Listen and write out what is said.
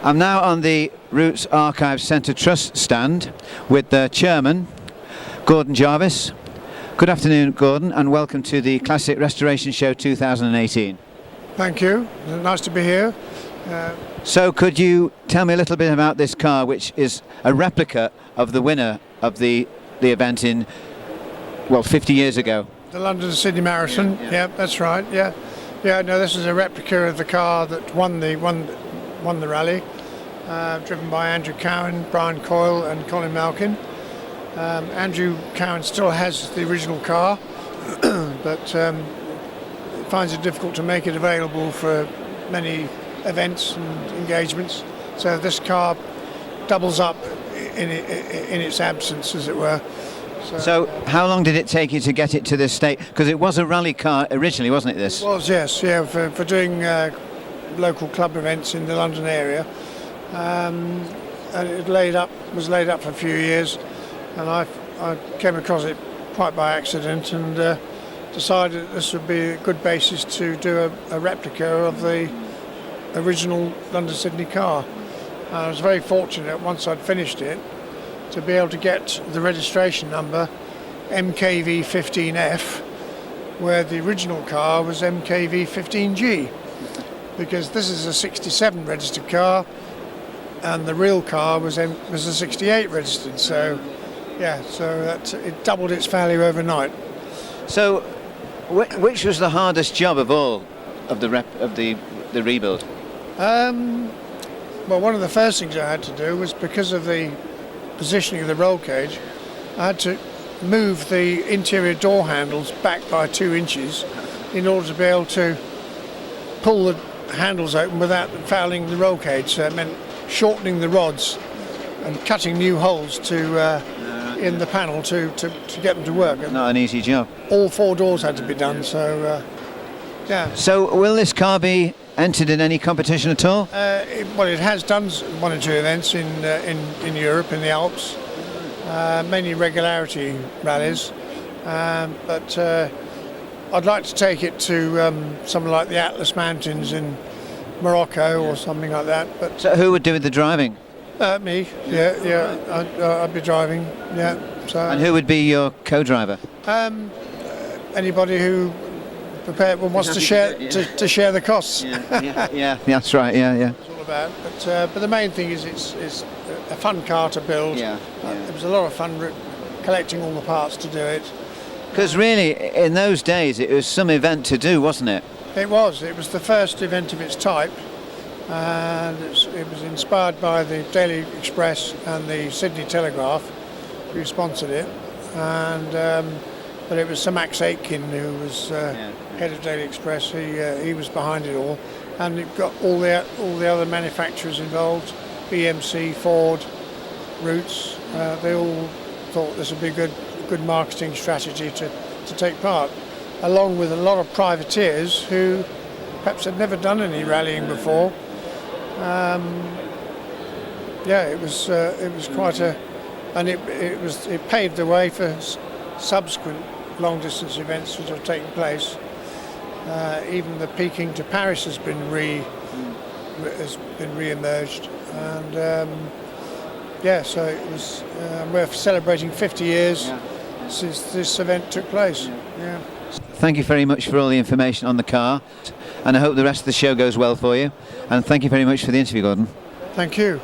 I'm now on the Roots Archives Centre Trust stand with the chairman, Gordon Jarvis. Good afternoon, Gordon, and welcome to the Classic Restoration Show 2018. Thank you. Nice to be here. So could you tell me a little bit about this car, which is a replica of the winner of the event in, well, 50 years ago? The London Sydney Marathon. Yeah, that's right. Yeah. No, this is a replica of the car that won the rally, driven by Andrew Cowan, Brian Coyle and Colin Malkin. Andrew Cowan still has the original car, but finds it difficult to make it available for many events and engagements. So this car doubles up in its absence, as it were. So how long did it take you to get it to this state? Because it was a rally car originally, wasn't it, this? It was, yes. Yeah, for doing local club events in the London area. And it was laid up for a few years. And I came across it quite by accident and decided that this would be a good basis to do a replica of the original London-Sydney car. I was very fortunate, once I'd finished it, to be able to get the registration number MKV15F, where the original car was MKV15G, because this is a 67 registered car and the real car was a 68 registered. So yeah, so it doubled its value overnight. So, which was the hardest job of all of the rebuild? Well, one of the first things I had to do was, because of the positioning of the roll cage, I had to move the interior door handles back by 2 inches in order to be able to pull the handles open without fouling the roll cage. So it meant shortening the rods and cutting new holes in the panel to get them to work. Not an easy job. All 4 doors had to be done, so yeah. So will this car be entered in any competition at all? Well, it has done 1 or 2 events in Europe, in the Alps, mainly regularity rallies, but I'd like to take it to something like the Atlas Mountains in Morocco or something like that. But so who would do the driving? Me, yeah, I'd be driving, yeah. So. And who would be your co-driver? Anybody who wants to share the costs. Yeah, that's right. Yeah. It's all about. But the main thing is it's a fun car to build. Yeah. It was a lot of fun collecting all the parts to do it. Because really, in those days, it was some event to do, wasn't it? It was. It was the first event of its type. And it was inspired by the Daily Express and the Sydney Telegraph, who sponsored it, and but it was Sir Max Aitken who was head of Daily Express. He was behind it all, and it got all the other manufacturers involved, BMC, Ford, Roots. They all thought this would be a good marketing strategy to take part, along with a lot of privateers who perhaps had never done any rallying before. It was quite and it paved the way for subsequent long distance events which have taken place. Even the Peking to Paris has been re-emerged, and so it was. We're celebrating 50 years since this event took place. Yeah. Thank you very much for all the information on the car, and I hope the rest of the show goes well for you. And thank you very much for the interview, Gordon. Thank you.